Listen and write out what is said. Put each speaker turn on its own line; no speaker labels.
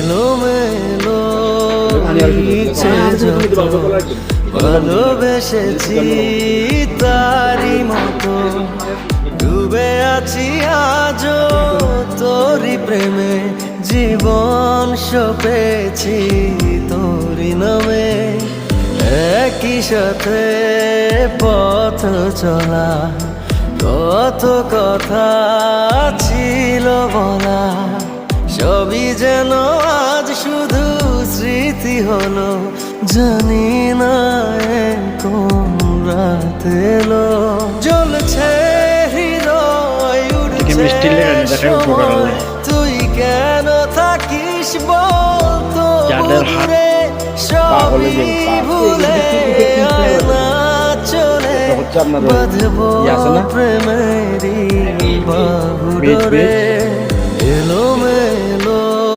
এলোমেলো ইচ্ছে যত ভালোবেসেছি তারি মতো ডুবে আছি আজও তোরি প্রেমে জীবন সপেছি তোরি নামে একই সাথে পথ চলা কত কথা ছিল বলা সবই যেন আজ শুধু স্মৃতি হলো জানি না কোন রাত এলো জ্বলছে হৃদয় উঠছে সময় তুই কেন থাকিস বল তো দূরে সবই ভুলে আয় না চলে বাঁধবো প্রেমেরই বাহুডোরে এলোমেলো